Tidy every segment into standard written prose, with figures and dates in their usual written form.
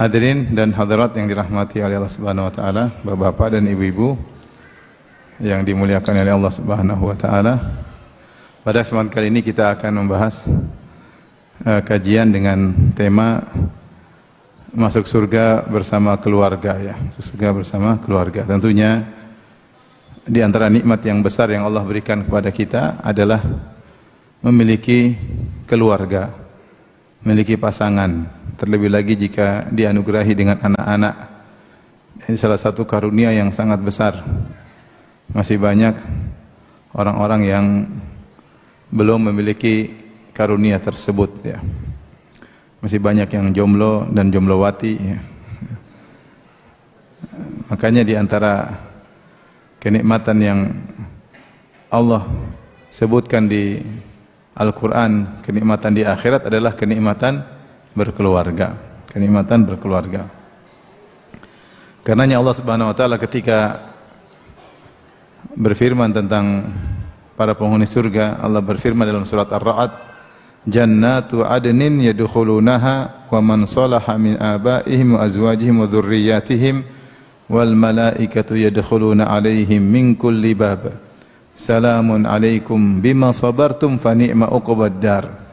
Hadirin dan hadirat yang dirahmati oleh Allah Subhanahu wa taala, Bapak-bapak dan Ibu-ibu yang dimuliakan oleh Allah Subhanahu wa taala. Pada kesempatan kali ini kita akan membahas kajian dengan tema masuk surga bersama keluarga ya. Masuk surga bersama keluarga. Tentunya di antara nikmat yang besar yang Allah berikan kepada kita adalah memiliki keluarga, memiliki pasangan. Terlebih lagi jika dianugerahi dengan anak-anak. Ini salah satu karunia yang sangat besar. Masih banyak orang-orang yang belum memiliki karunia tersebut ya. Masih banyak yang jomblo dan jomblowati ya. Makanya di antara kenikmatan yang Allah sebutkan di Al-Quran, kenikmatan di akhirat adalah kenikmatan berkeluarga, kenikmatan berkeluarga. Karenanya Allah Subhanahu wa taala ketika berfirman tentang para penghuni surga, Allah berfirman dalam surat Ar-Ra'd, "Jannatu adnin yadkhulunaha wa man salaha min abaihim wa azwajihim wa dzurriyyatihim wal malaikatu yadkhuluna 'alaihim min kulli bab. Salamun 'alaikum bima sabartum fa ni'ma uqbad dar."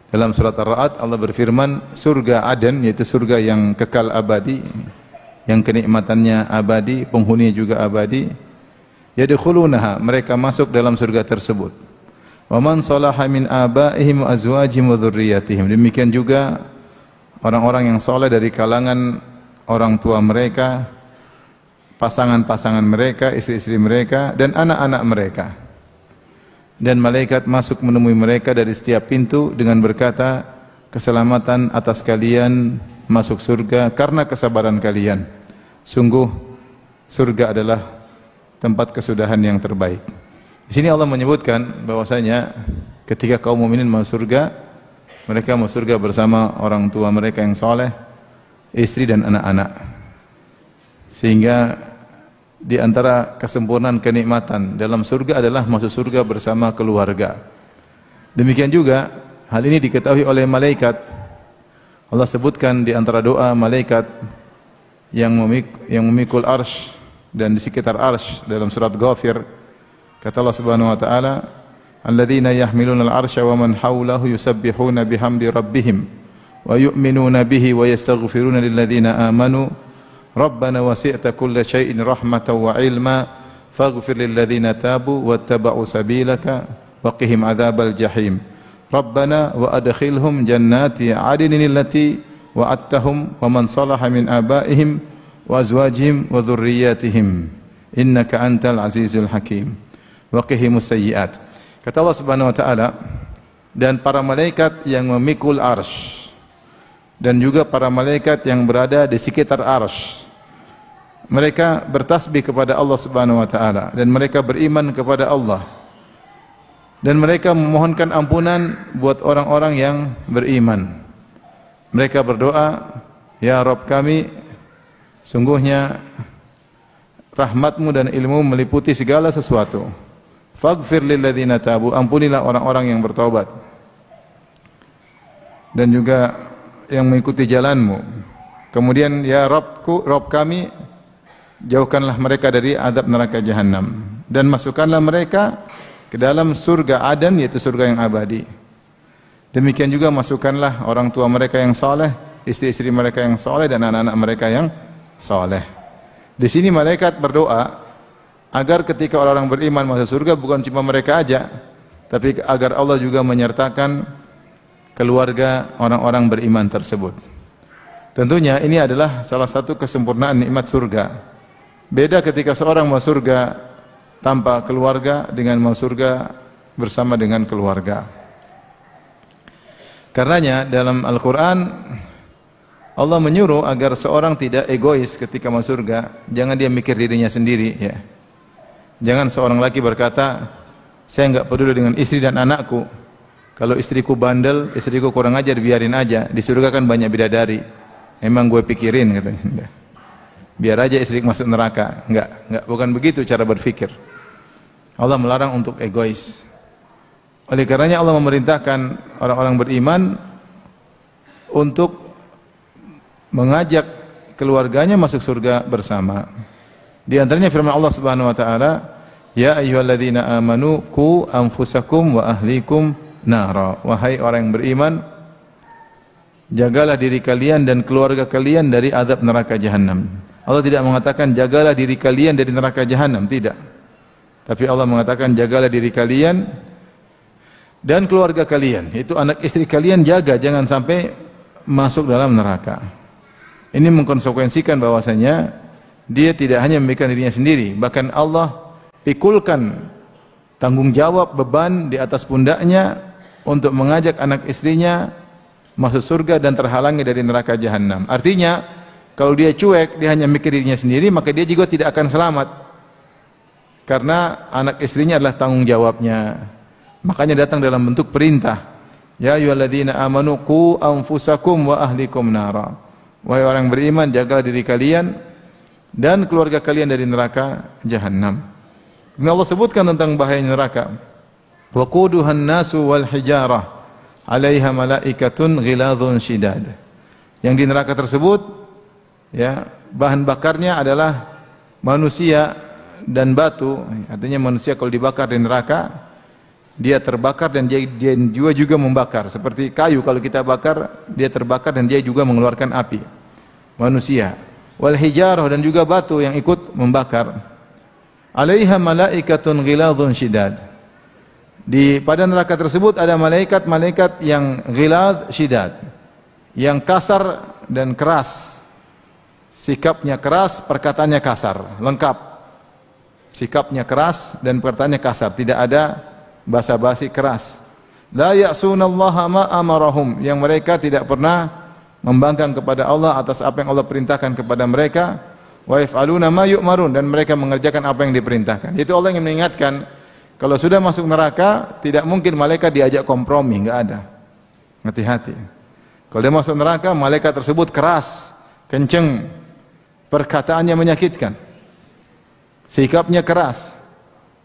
Dalam surat Ar-Ra'd Allah berfirman, surga Aden, yaitu surga yang kekal abadi, yang kenikmatannya abadi, penghuninya juga abadi. Yadkhulunaha, mereka masuk dalam surga tersebut. Wa man salaha min abaihim wa azwajihim wa dzurriyyatihim. Demikian juga orang-orang yang saleh dari kalangan orang tua mereka, pasangan-pasangan mereka, istri-istri mereka dan anak-anak mereka. Dan malaikat masuk menemui mereka dari setiap pintu dengan berkata, keselamatan atas kalian masuk surga karena kesabaran kalian. Sungguh surga adalah tempat kesudahan yang terbaik. Di sini Allah menyebutkan bahwasanya ketika kaum mukminin masuk surga, mereka masuk surga bersama orang tua mereka yang saleh, istri dan anak-anak. Sehingga di antara kesempurnaan kenikmatan dalam surga adalah masuk surga bersama keluarga. Demikian juga hal ini diketahui oleh malaikat. Allah sebutkan di antara doa malaikat yang memikul arsy dan di sekitar arsy dalam surat Ghafir, kata Allah Subhanahu wa taala, "Alladzina yahmiluna al-arsya wa man hawlahu yusabbihuna bihamdi rabbihim wa yu'minuna bihi wa yastaghfiruna lilladzina amanu Rabbana wasi'ta kulla syai'in rahmatan wa ilma faghfir lil ladzina tabu wattaba'u sabilaka wa qihim adzabal jahim. Rabbana wa adkhilhum jannati 'adnin allati wa'adtahum wa man salaha min abaihim wa azwajihim wa dzurriyyatihim innaka antal azizul hakim wa qihimus sayyi'at." Kata Allah Subhanahu wa taala, dan para malaikat yang memikul arsy dan juga para malaikat yang berada di sekitar arsy, mereka bertasbih kepada Allah Subhanahu wa taala dan mereka beriman kepada Allah. Dan mereka memohonkan ampunan buat orang-orang yang beriman. Mereka berdoa, "Ya Rabb kami, sungguhnya rahmat-Mu dan ilmu meliputi segala sesuatu. Faghfir lil ladzina tabu, ampunilah orang-orang yang bertaubat dan juga yang mengikuti jalan-Mu. Kemudian ya Rabbku, Rabb kami, jauhkanlah mereka dari azab neraka jahanam dan masukkanlah mereka ke dalam surga Aden, yaitu surga yang abadi. Demikian juga masukkanlah orang tua mereka yang saleh, istri-istri mereka yang saleh dan anak-anak mereka yang saleh." Di sini malaikat berdoa agar ketika orang-orang beriman masuk surga bukan cuma mereka aja, tapi agar Allah juga menyertakan keluarga orang-orang beriman tersebut. Tentunya ini adalah salah satu kesempurnaan nikmat surga. Beda ketika seorang masuk surga tanpa keluarga dengan masuk surga bersama dengan keluarga. Karenanya dalam Al-Quran Allah menyuruh agar seorang tidak egois ketika masuk surga. Jangan dia mikir dirinya sendiri ya. Jangan seorang laki berkata, "Saya enggak peduli dengan istri dan anakku. Kalau istriku bandel, istriku kurang ajar, biarin aja. Di surga kan banyak bidadari. Emang gue pikirin," katanya. Biar aja istri masuk neraka. Enggak, bukan begitu cara berpikir. Allah melarang untuk egois. Oleh karenanya Allah memerintahkan orang-orang beriman untuk mengajak keluarganya masuk surga bersama. Di antaranya firman Allah Subhanahu wa taala, "Ya ayyuhalladzina amanu qu anfusakum wa ahlikum nara." Wahai orang yang beriman, jagalah diri kalian dan keluarga kalian dari azab neraka jahanam. Allah tidak mengatakan jagalah diri kalian dari neraka jahanam, tidak. Tapi Allah mengatakan jagalah diri kalian dan keluarga kalian, itu anak istri kalian jaga jangan sampai masuk dalam neraka. Ini mengkonsekuensikan bahwasanya dia tidak hanya memikirkan dirinya sendiri, bahkan Allah pikulkan tanggung jawab beban di atas pundaknya untuk mengajak anak istrinya masuk surga dan terhalangi dari neraka jahanam. Artinya kalau dia cuek, dia hanya mikir dirinya sendiri, maka dia juga tidak akan selamat. Karena anak istrinya adalah tanggung jawabnya. Makanya datang dalam bentuk perintah. Ya ayyuhalladzina amanu qu anfusakum wa ahlikum nara. Wahai orang beriman, jagalah diri kalian dan keluarga kalian dari neraka jahanam. Ini Allah sebutkan tentang bahaya neraka. Wa quduhan nasu wal hijarah 'alaiha malaikatun ghiladzun shidad. Yang di neraka tersebut, ya, bahan bakarnya adalah manusia dan batu. Artinya manusia kalau dibakar di neraka, dia terbakar dan dia juga membakar. Seperti kayu kalau kita bakar, dia terbakar dan dia juga mengeluarkan api. Manusia. Wal hijarah, dan juga batu yang ikut membakar. 'Alaiha malaikatun ghiladzun shidad. Pada neraka tersebut ada malaikat-malaikat yang ghilad shidad, yang kasar dan keras. Sikapnya keras, perkataannya kasar, lengkap. Sikapnya keras dan perkataannya kasar, tidak ada basa-basi keras. La ya'sunallaha ma amarahum, yang mereka tidak pernah membangkang kepada Allah atas apa yang Allah perintahkan kepada mereka. Wa yaf'aluna ma yu'marun, dan mereka mengerjakan apa yang diperintahkan. Itu Allah yang mengingatkan, kalau sudah masuk neraka tidak mungkin malaikat diajak kompromi, enggak ada. Hati-hati. Kalau dia masuk neraka, malaikat tersebut keras, kenceng, perkataannya menyakitkan. Sikapnya keras,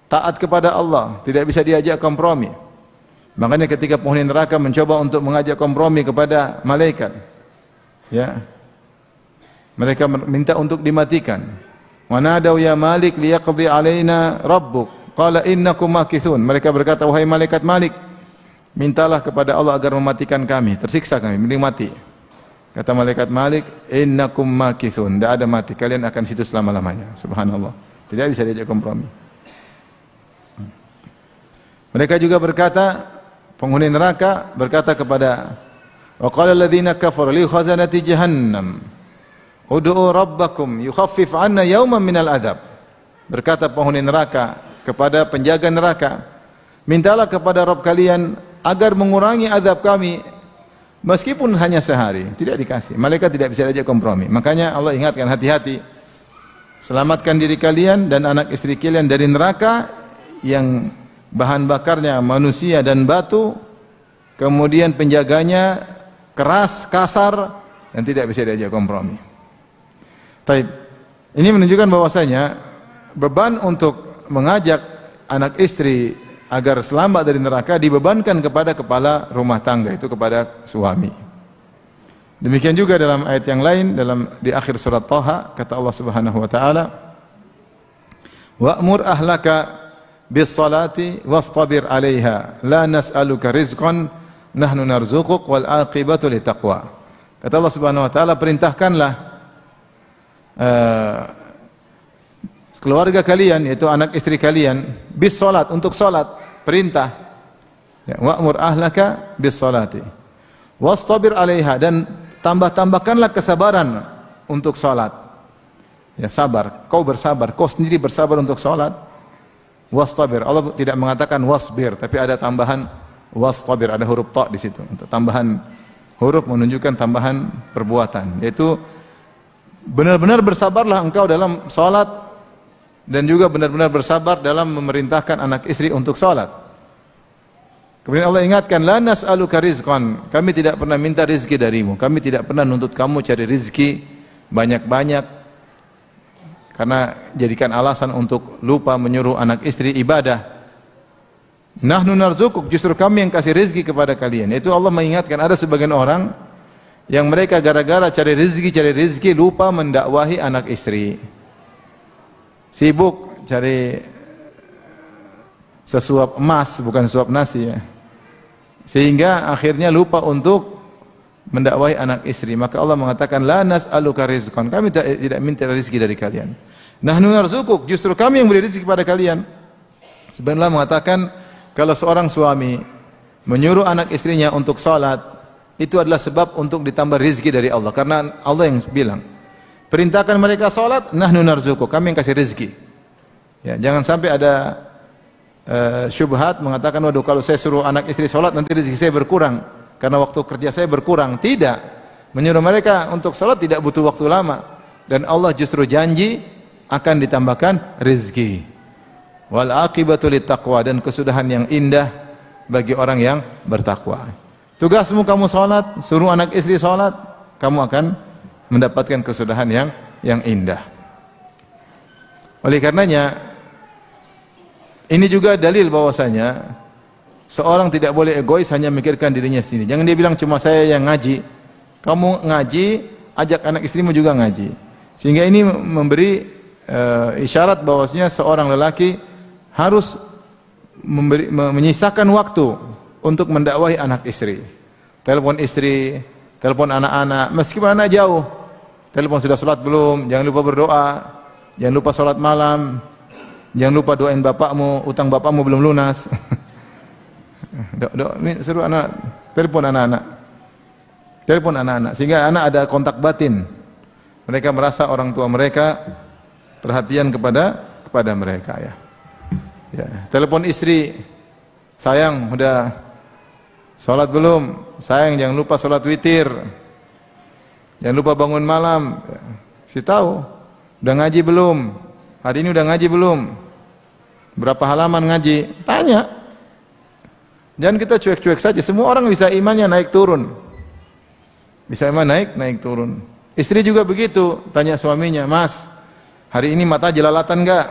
taat kepada Allah, tidak bisa diajak kompromi. Makanya ketika penghuni neraka mencoba untuk mengajak kompromi kepada malaikat, ya, mereka minta untuk dimatikan. Wa nadau ya Malik liyaqdi alaina rabbuk qala innakum makithun. Mereka berkata, wahai malaikat Malik, mintalah kepada Allah agar mematikan kami, tersiksa kami, mending mati. Kata malaikat Malik, innakum makithun, tidak ada mati, kalian akan situ selama-lamanya. Subhanallah. Tidak bisa diajak kompromi. Mereka juga berkata, penghuni neraka berkata kepada, wa qala alladziina kafaru li khazanati jahannam ud'u rabbakum yukhaffif 'anna yawman minal adab. Berkata penghuni neraka kepada penjaga neraka, mintalah kepada Rabb kalian agar mengurangi azab kami meskipun hanya sehari. Tidak dikasih. Malaikat tidak bisa diajak kompromi. Makanya Allah ingatkan, hati-hati. Selamatkan diri kalian dan anak istri kalian dari neraka yang bahan bakarnya manusia dan batu, kemudian penjaganya keras, kasar, dan tidak bisa diajak kompromi. Taib. Ini menunjukkan bahwasanya beban untuk mengajak anak istri agar selamat dari neraka dibebankan kepada kepala rumah tangga, itu kepada suami. Demikian juga dalam ayat yang lain, di akhir surat Thaha, kata Allah Subhanahu wa taala, wa'mur ahlaka bis salati wastabir 'alaiha la nas'aluka rizqan nahnu narzuquk wal 'aqibatu littaqwa. Kata Allah Subhanahu wa taala, perintahkanlah keluarga kalian, yaitu anak istri kalian, bis salat, untuk salat, perintah. Ya, wa'mur ahlaka bis salati wastabir 'alaiha, dan tambahkanlah kesabaran untuk salat. Ya, sabar. Kau bersabar, kau sendiri bersabar untuk salat. Wastabir. Allah tidak mengatakan wasbir, tapi ada tambahan wastabir, ada huruf ta di situ. Untuk tambahan huruf menunjukkan tambahan perbuatan, yaitu benar-benar bersabarlah engkau dalam salat dan juga benar-benar bersabar dalam memerintahkan anak istri untuk salat. Kemudian Allah ingatkan, la nas'aluka rizqan, kami tidak pernah minta rizki darimu, kami tidak pernah nuntut kamu cari rizki banyak-banyak, karena jadikan alasan untuk lupa menyuruh anak istri ibadah. Nahnu narzukuk, justru kami yang kasih rizki kepada kalian. Itu Allah mengingatkan, ada sebagian orang yang mereka gara-gara cari rezeki lupa mendakwahi anak istri. Sibuk cari sesuap emas, bukan suap nasi ya. Sehingga akhirnya lupa untuk mendakwahi anak istri. Maka Allah mengatakan, la nas'aluka rizqan. Kami tidak minta rezeki dari kalian. Nahnu narzuquk, justru kami yang beri rezeki kepada kalian. Sebenarnya mengatakan, kalau seorang suami menyuruh anak istrinya untuk salat, itu adalah sebab untuk ditambah rezeki dari Allah. Karena Allah yang bilang, perintahkan mereka salat, nahnu narzuquk, kami yang kasih rezeki. Ya, jangan sampai ada syubhat mengatakan, waduh kalau saya suruh anak istri salat nanti rezeki saya berkurang karena waktu kerja saya berkurang. Tidak. Menyuruh mereka untuk salat tidak butuh waktu lama, dan Allah justru janji akan ditambahkan rezeki. Wal aqibatu littaqwa, dan kesudahan yang indah bagi orang yang bertakwa. Tugasmu kamu salat, suruh anak istri salat, kamu akan mendapatkan kesudahan yang indah. Oleh karenanya, ini juga dalil bahwasanya seorang tidak boleh egois hanya memikirkan dirinya sendiri. Jangan dia bilang cuma saya yang ngaji. Kamu ngaji, ajak anak istrimu juga ngaji. Sehingga ini memberi isyarat bahwasanya seorang lelaki harus menyisakan waktu untuk mendakwahi anak istri. Telepon istri, telepon anak-anak, meskipun anak jauh. Telepon sudah salat belum? Jangan lupa berdoa. Jangan lupa salat malam. Jangan lupa doain bapakmu, utang bapakmu belum lunas. Seru anak, telepon anak-anak. Telepon anak-anak sehingga anak ada kontak batin. Mereka merasa orang tua mereka perhatian kepada mereka ya. Ya, telepon istri. Sayang, udah salat belum? Sayang, jangan lupa salat witir. Jangan lupa bangun malam. Si tahu, udah ngaji belum? Hari ini udah ngaji belum? Berapa halaman ngaji? Tanya. Jangan kita cuek-cuek saja. Semua orang bisa imannya naik turun. Bisa iman naik turun. Istri juga begitu. Tanya suaminya, Mas, hari ini mata jelalatan enggak?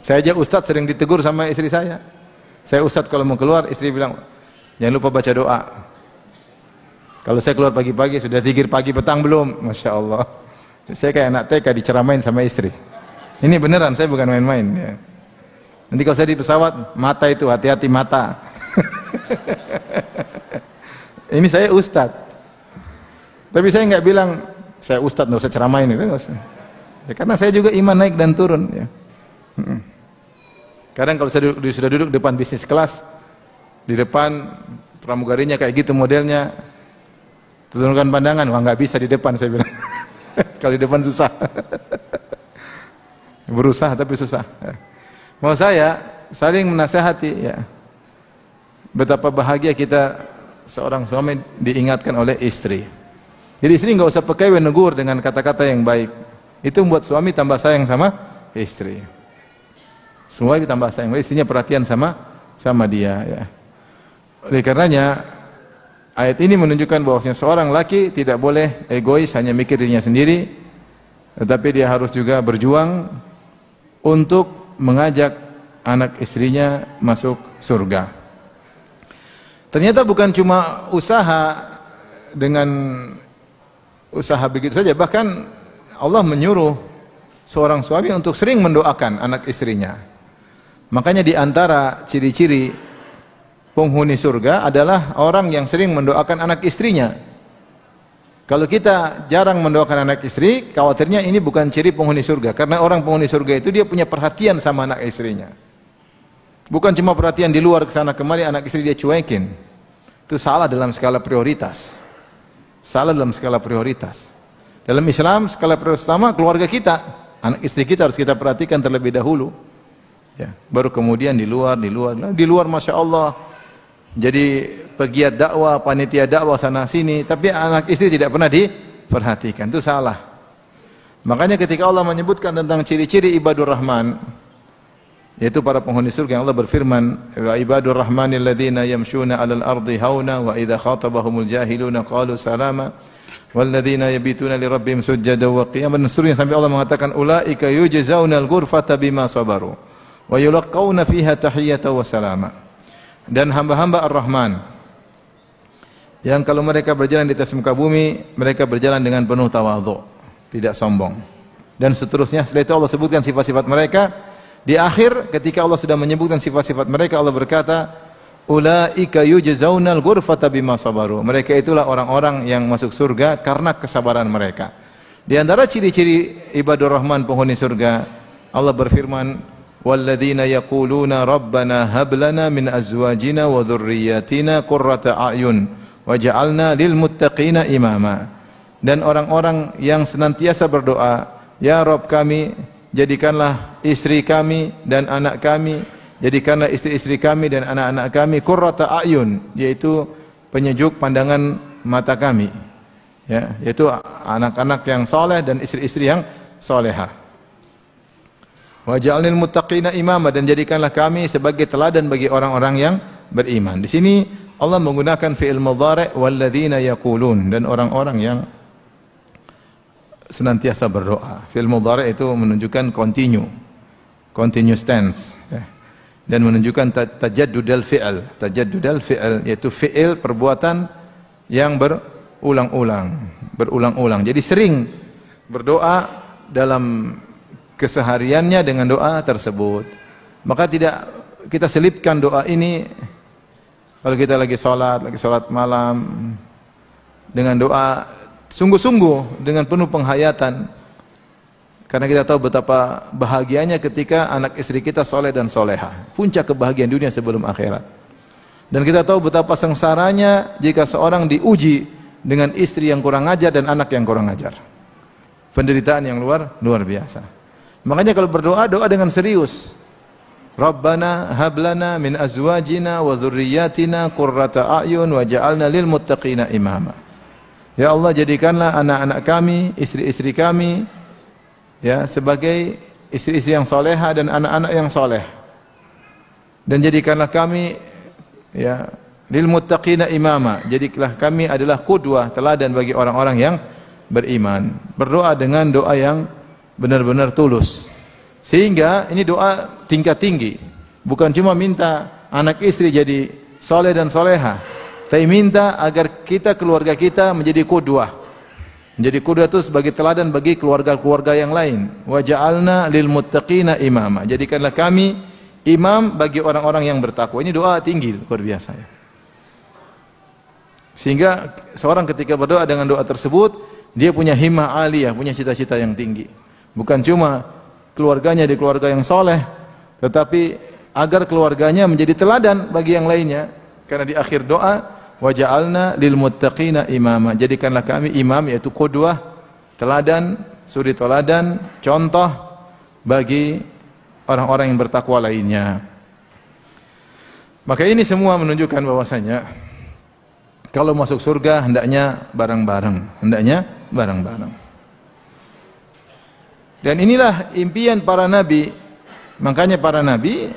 Saya aja Ustadz sering ditegur sama istri saya. Saya Ustadz kalau mau keluar, istri bilang, jangan lupa baca doa. Kalau saya keluar pagi-pagi, sudah zikir pagi petang belum? Masya Allah. Saya kayak anak TK diceramain sama istri. Ini beneran, saya bukan main-main ya. Nanti kalau saya di pesawat, mata itu hati-hati mata. Ini saya ustadz. Tapi saya nggak bilang saya ustadz, nggak usah ceramain itu, nggak usah. Ya, karena saya juga iman naik dan turun. Ya. Kadang kalau saya sudah duduk depan bisnis kelas, di depan pramugarinya kayak gitu modelnya, turunkan pandangan, wah nggak bisa di depan saya bilang. Kalau di depan susah. Berusaha tapi susah. Mau saya saling menasihati ya. Betapa bahagia kita seorang suami diingatkan oleh istri. Jadi istri enggak usah pakai menegur dengan kata-kata yang baik. Itu membuat suami tambah sayang sama istri. Semua ditambah sayang, istrinya perhatian sama dia ya. Oleh karenanya ayat ini menunjukkan bahwasanya seorang laki tidak boleh egois hanya mikir dirinya sendiri, tetapi dia harus juga berjuang untuk mengajak anak istrinya masuk surga. Ternyata bukan cuma usaha dengan usaha begitu saja, bahkan Allah menyuruh seorang suami untuk sering mendoakan anak istrinya. Makanya di antara ciri-ciri penghuni surga adalah orang yang sering mendoakan anak istrinya. Kalau kita jarang mendoakan anak istri, khawatirnya ini bukan ciri penghuni surga. Karena orang penghuni surga itu dia punya perhatian sama anak istrinya. Bukan cuma perhatian di luar kesana kemari, anak istri dia cuekin. Itu salah dalam skala prioritas. Salah dalam skala prioritas. Dalam Islam skala prioritas pertama keluarga kita, anak istri kita harus kita perhatikan terlebih dahulu. Ya, baru kemudian di luar masya Allah. Jadi pegiat dakwah, panitia dakwah sana sini, tapi anak istri tidak pernah diperhatikan. Itu salah. Makanya ketika Allah menyebutkan tentang ciri-ciri ibadur rahman, yaitu para penghuni surga, yang Allah berfirman, wa ibadur rahmanil ladzina yamshuna 'alal ardi hauna wa idza khatabahumul jahiluna qalu salama wal ladzina yabituna li rabbihim sujada wa qiyaman. Surah sampai Allah mengatakan ulaika yujzaunal ghurfata bima sabaru wa yulqauna fiha tahiyatan wa salama. Dan hamba-hamba Ar-Rahman yang kalau mereka berjalan di atas muka bumi, mereka berjalan dengan penuh tawadhu, tidak sombong. Dan seterusnya. Setelah itu Allah sebutkan sifat-sifat mereka. Di akhir ketika Allah sudah menyebutkan sifat-sifat mereka, Allah berkata, ulaika yujzaunal ghurfata bima sabaru. Mereka itulah orang-orang yang masuk surga karena kesabaran mereka. Di antara ciri-ciri ibadur rahman penghuni surga, Allah berfirman, walladzina yaquluna rabbana hab lana min azwajina wa dhurriyyatina qurrata a'yun waj'alna lil muttaqina imama. Dan orang-orang yang senantiasa berdoa, ya Rabb kami, jadikanlah istri kami dan anak kami, jadikanlah istri-istri kami dan anak-anak kami qurrata a'yun, yaitu penyejuk pandangan mata kami, ya, yaitu anak-anak yang saleh dan istri-istri yang salehah. Waj'alnil muttaqina imama, dan jadikanlah kami sebagai teladan bagi orang-orang yang beriman. Di sini Allah menggunakan fi'il mudhari' walladzina yaqulun, dan orang-orang yang senantiasa berdoa. Fi'il mudhari' itu menunjukkan continuous tense, ya, dan menunjukkan tajaddudal fi'il. Tajaddudal fi'il yaitu fi'il perbuatan yang berulang-ulang. Jadi sering berdoa dalam kesehariannya dengan doa tersebut. Maka tidak kita selipkan doa ini kalau kita lagi sholat malam, dengan doa sungguh-sungguh, dengan penuh penghayatan. Karena kita tahu betapa bahagianya ketika anak istri kita soleh dan soleha. Puncak kebahagiaan dunia sebelum akhirat. Dan kita tahu betapa sengsaranya jika seorang diuji dengan istri yang kurang ajar dan anak yang kurang ajar. Penderitaan yang luar biasa. Makanya kalau berdoa, doa dengan serius. Rabbana hablana min azwajina wa dhurriyyatina qurrata a'yun waj'alna lil muttaqina imama. Ya Allah, jadikanlah anak-anak kami, istri-istri kami, ya, sebagai istri-istri yang soleha dan anak-anak yang soleh. Dan jadikanlah kami, ya, lil muttaqina imama. Jadikanlah kami adalah qudwah, teladan bagi orang-orang yang beriman. Berdoa dengan doa yang benar-benar tulus. Sehingga ini doa tingkat tinggi. Bukan cuma minta anak istri jadi soleh dan soleha, tapi minta agar keluarga kita menjadi qudwah. Menjadi qudwah itu sebagai teladan bagi keluarga-keluarga yang lain. Wa ja'alna lil muttaqina imama. Jadikanlah kami imam bagi orang-orang yang bertakwa. Ini doa tinggi, luar biasa, ya. Sehingga seorang ketika berdoa dengan doa tersebut, dia punya himmah aliyah, punya cita-cita yang tinggi. Bukan cuma keluarganya di keluarga yang soleh, tetapi agar keluarganya menjadi teladan bagi yang lainnya. Karena di akhir doa, wa ja'alna lil muttaqina imama. Jadikanlah kami imam, yaitu qudwah, teladan, suri teladan, contoh bagi orang-orang yang bertakwa lainnya. Maka ini semua menunjukkan bahwasanya kalau masuk surga hendaknya bareng-bareng, Dan inilah impian para nabi. Makanya para nabi,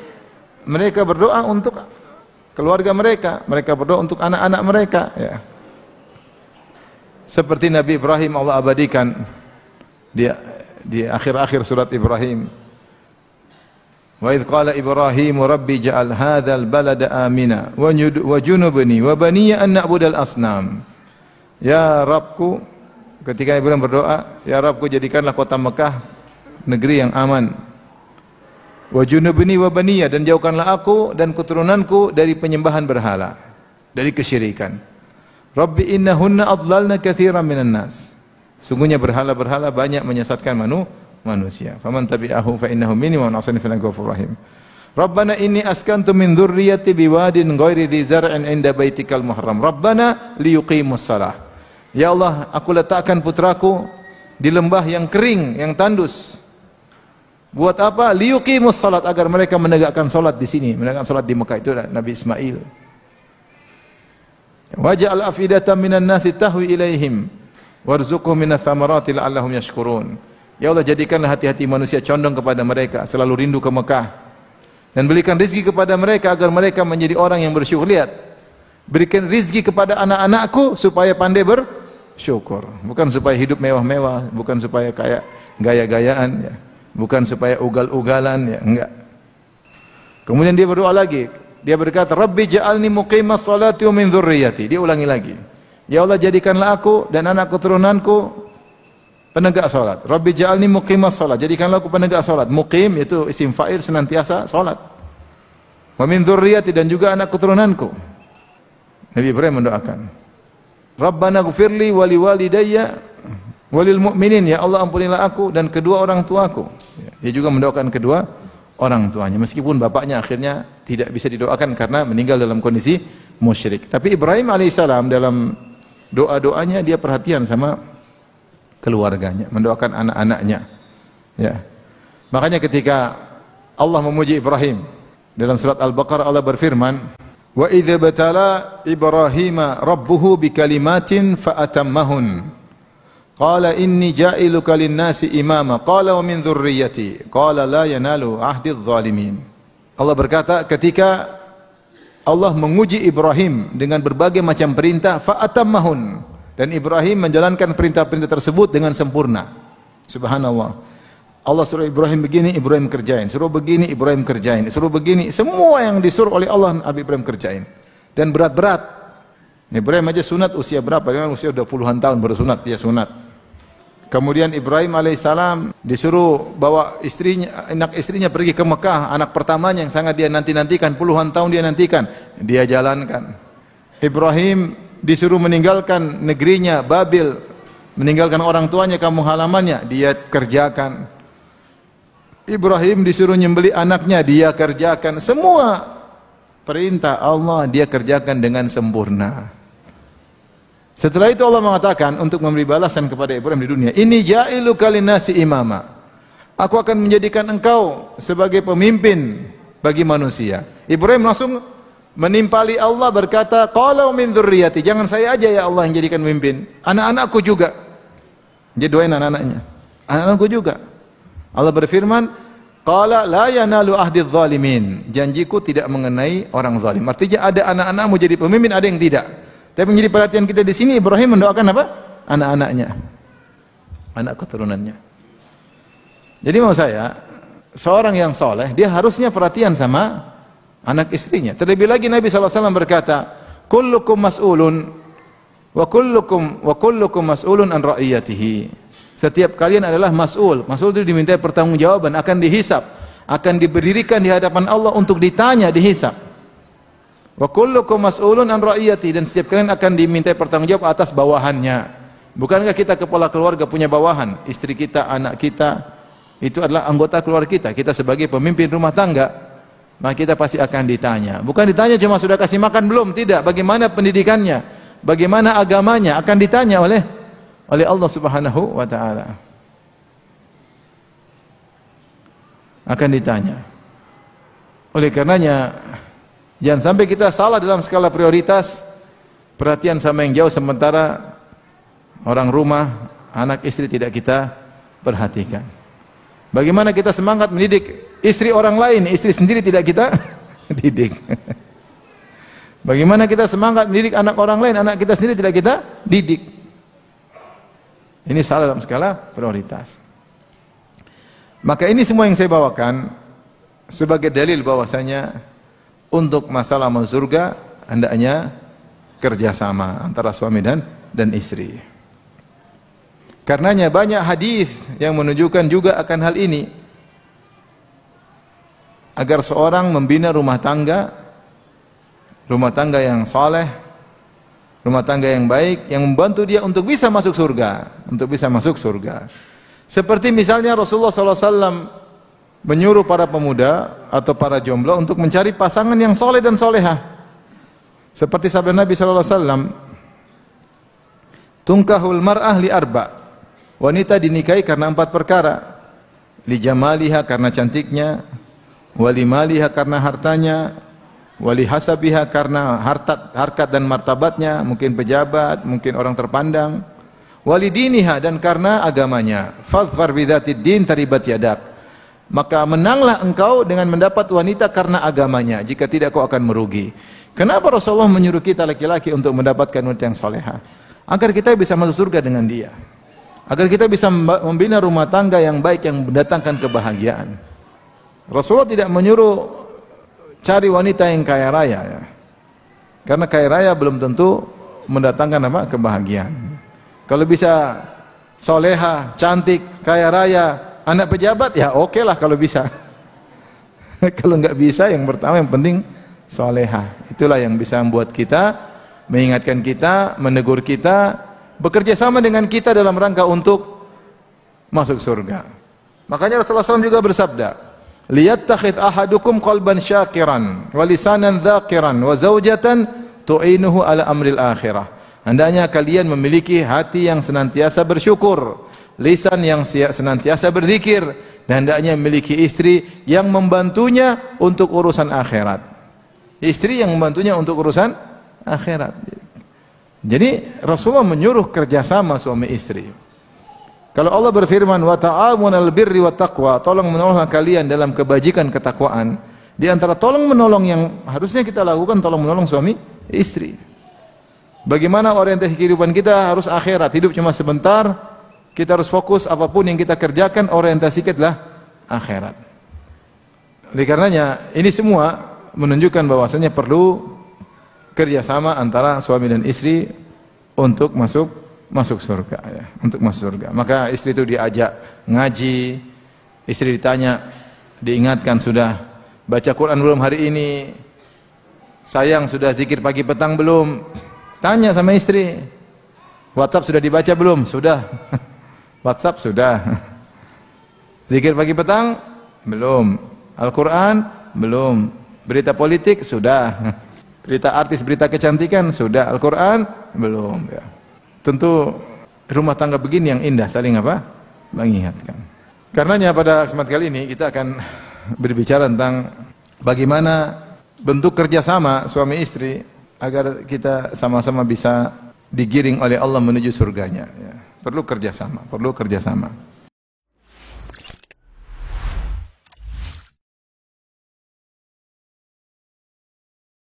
mereka berdoa untuk keluarga mereka, mereka berdoa untuk anak-anak mereka, ya. Seperti Nabi Ibrahim, Allah abadikan di akhir-akhir surat Ibrahim. Wa idz qala Ibrahim rabbi ja'al hadzal balada amina wa junubni wa baniya an na'budal asnam. Ya Rabbku, ketika Ibrahim berdoa, ya Rabbku, jadikanlah kota Mekah negeri yang aman. Wa junubni wa baniya, dan jauhkanlah aku dan keturunanku dari penyembahan berhala, dari kesyirikan. Rabbi innahunna adlalna katsiran minan nas. Sungguhnya berhala-berhala banyak menyesatkan manusia. Faman tabi'ahu fa innahu minni wa man 'asani fa innahu ghafurur rahim. Rabbana inni askantu min dzurriyyati biwadin ghairi dzi zar'in 'inda baitikal muharram. Rabbana liyuqimus shalah. Ya Allah, aku letakkan putraku di lembah yang kering, yang tandus. Buat apa? Liyuqimus salat, agar mereka menegakkan salat di sini, menegakkan salat di Mekah. Itu Nabi Ismail. Waj'al afidatan minan nasi tahwi ilaihim warzuqhum minats thamarati la'allahum yashkurun. Ya Allah, jadikanlah hati-hati manusia condong kepada mereka, selalu rindu ke Mekah. Dan berikan rezeki kepada mereka agar mereka menjadi orang yang bersyukur. Lihat, berikan rezeki kepada anak-anakku supaya pandai bersyukur, bukan supaya hidup mewah-mewah, bukan supaya kayak gaya-gayaan, ya. Bukan supaya ugal-ugalan, ya, enggak. Kemudian dia berdoa lagi. Dia berkata, Rabbi ja'alni muqimas salati wa min dzurriyyati. Dia ulangi lagi. Ya Allah, jadikanlah aku dan anak keturunanku penegak salat. Rabbi ja'alni muqimas salat. Jadikanlah aku penegak salat. Muqim itu isim fa'il, senantiasa salat. Wa min dzurriyyati, dan juga anak keturunanku. Nabi Ibrahim mendoakan. Rabbana ighfirli wa liwalidayya wa lil mu'minin. Ya Allah, ampunilah aku dan kedua orang tuaku. Dia juga mendoakan kedua orang tuanya, meskipun bapaknya akhirnya tidak bisa didoakan karena meninggal dalam kondisi musyrik. Tapi Ibrahim alaihissalam dalam doa-doanya dia perhatian sama keluarganya, mendoakan anak-anaknya. Ya. Makanya ketika Allah memuji Ibrahim dalam surat Al-Baqarah, Allah berfirman, "Wa idza batala Ibrahima rabbuhu bikalimatin fa atammahun. Qala inni ja'iluka lin-nasi imama. Qala wa min dzurriyyati. Qala la yanalu ahdidz zalimin." Allah berkata, ketika Allah menguji Ibrahim dengan berbagai macam perintah, fa atammahun, dan Ibrahim menjalankan perintah-perintah tersebut dengan sempurna. Subhanallah. Allah suruh Ibrahim begini, Ibrahim kerjain. Suruh begini, Ibrahim kerjain. Suruh begini, semua yang disuruh oleh Allah, Nabi Ibrahim kerjain. Dan berat-berat. Ibrahim aja sunat usia berapa? Dia usia udah puluhan tahun baru sunat, dia sunat. Kemudian Ibrahim alaihissalam disuruh bawa istrinya, anak istrinya pergi ke Mekah, anak pertamanya yang sangat dia nanti-nantikan, puluhan tahun dia nantikan, dia jalankan. Ibrahim disuruh meninggalkan negerinya Babil, meninggalkan orang tuanya, kampung halamannya, dia kerjakan. Ibrahim disuruh nyembelih anaknya, dia kerjakan. Semua perintah Allah dia kerjakan dengan sempurna. Setelah itu Allah mengatakan untuk memberi balasan kepada Ibrahim di dunia, "Inni ja'iluka lin-nasi imama." Aku akan menjadikan engkau sebagai pemimpin bagi manusia. Ibrahim langsung menimpali Allah, berkata, "Qala min dzurriyyati." Jangan saya aja ya Allah yang jadikan pemimpin, anak-anakku juga. Dia doain anak-anaknya. Anak-anakku juga. Allah berfirman, "Qala la yanalu ahdidz zalimin." Janjiku tidak mengenai orang zalim. Artinya ada anak-anakmu jadi pemimpin, ada yang tidak. Tapi menjadi perhatian kita di sini, Ibrahim mendoakan apa? Anak-anaknya, anak keturunannya. Jadi mau saya, seorang yang soleh, dia harusnya perhatian sama anak istrinya. Terlebih lagi Nabi SAW berkata, "Kullukum mas'ulun wa kullukum mas'ulun an ra'iyatihi." Setiap kalian adalah mas'ul. Mas'ul itu dimintai pertanggungjawaban, akan dihisab, akan diberdirikan di hadapan Allah untuk ditanya, dihisab. Wa kullukum mas'ulun an ra'iyati, dan setiap kalian akan dimintai pertanggungjawab atas bawahannya. Bukankah kita kepala keluarga punya bawahan? Istri kita, anak kita, itu adalah anggota keluarga kita. Kita sebagai pemimpin rumah tangga, maka kita pasti akan ditanya. Bukan ditanya cuma sudah kasih makan belum, tidak. Bagaimana pendidikannya? Bagaimana agamanya? Akan ditanya oleh Allah Subhanahu wa taala. Akan ditanya. Oleh karenanya, jangan sampai kita salah dalam skala prioritas, perhatian sama yang jauh sementara orang rumah, anak istri tidak kita perhatikan. Bagaimana kita semangat mendidik istri orang lain, istri sendiri tidak kita didik. Bagaimana kita semangat mendidik anak orang lain, anak kita sendiri tidak kita didik. Ini salah dalam skala prioritas. Maka ini semua yang saya bawakan sebagai dalil bahwasanya untuk masalah masuk surga hendaknya kerjasama antara suami dan istri. Karenanya banyak hadis yang menunjukkan juga akan hal ini, agar seorang membina rumah tangga yang saleh, rumah tangga yang baik, yang membantu dia untuk bisa masuk surga, Seperti misalnya Rasulullah SAW menyuruh para pemuda atau para jomblo untuk mencari pasangan yang soleh dan solehah. Seperti sabda Nabi SAW, "Tunkahul mar'ah li arba." Wanita dinikahi karena 4 perkara. Li jamaliha, karena cantiknya, wali maliha, karena hartanya, wali hasabiha, karena harkat dan martabatnya, mungkin pejabat, mungkin orang terpandang, wali diniha, dan karena agamanya. Fadhfar bidzatid din taribat yadak. Maka menanglah engkau dengan mendapat wanita karena agamanya, jika tidak kau akan merugi. Kenapa Rasulullah menyuruh kita laki-laki untuk mendapatkan wanita yang solehah? Agar kita bisa masuk surga dengan dia, agar kita bisa membina rumah tangga yang baik, yang mendatangkan kebahagiaan. Rasulullah tidak menyuruh cari wanita yang kaya raya, ya. Karena kaya raya belum tentu mendatangkan apa? Kebahagiaan. Kalau bisa soleha, cantik, kaya raya, anak pejabat, ya oke lah kalau bisa. Kalau nggak bisa, yang pertama yang penting soleha. Itulah yang bisa membuat kita, mengingatkan kita, menegur kita, bekerja sama dengan kita dalam rangka untuk masuk surga. Makanya Rasulullah SAW juga bersabda, liyattakhid ahadukum qalban syakiran wa lisanan dzakiran wa zaujatan tu'inuhu ala amril akhirah. Hendaknya kalian memiliki hati yang senantiasa bersyukur, lisan yang senantiasa berzikir, dan hendaknya memiliki istri yang membantunya untuk urusan akhirat. Istri yang membantunya untuk urusan akhirat. Jadi Rasulullah menyuruh kerjasama suami istri. Kalau Allah berfirman, wa ta'awunal birri wat taqwa, tolong menolong kalian dalam kebajikan ketakwaan. Di antara tolong menolong yang harusnya kita lakukan, tolong menolong suami istri. Bagaimana orientasi kehidupan kita harus akhirat, hidup cuma sebentar. Kita harus fokus apapun yang kita kerjakan, orientasi kita adalah akhirat. Oleh karenanya, ini semua menunjukkan bahwasanya perlu kerjasama antara suami dan istri untuk masuk surga, ya, untuk masuk surga. Maka istri itu diajak ngaji, istri ditanya, diingatkan sudah baca Quran belum hari ini, sayang sudah zikir pagi petang belum, tanya sama istri, WhatsApp sudah dibaca belum, sudah. WhatsApp sudah. Zikir pagi petang belum. Al-Quran belum. Berita politik sudah. Berita artis, berita kecantikan sudah. Al-Quran belum. Ya. Tentu rumah tangga begini yang indah, saling apa? Mengingatkan. Karenanya pada kesempatan kali ini kita akan berbicara tentang bagaimana bentuk kerjasama suami istri agar kita sama-sama bisa digiring oleh Allah menuju surganya. Ya. Perlu kerjasama, perlu kerjasama.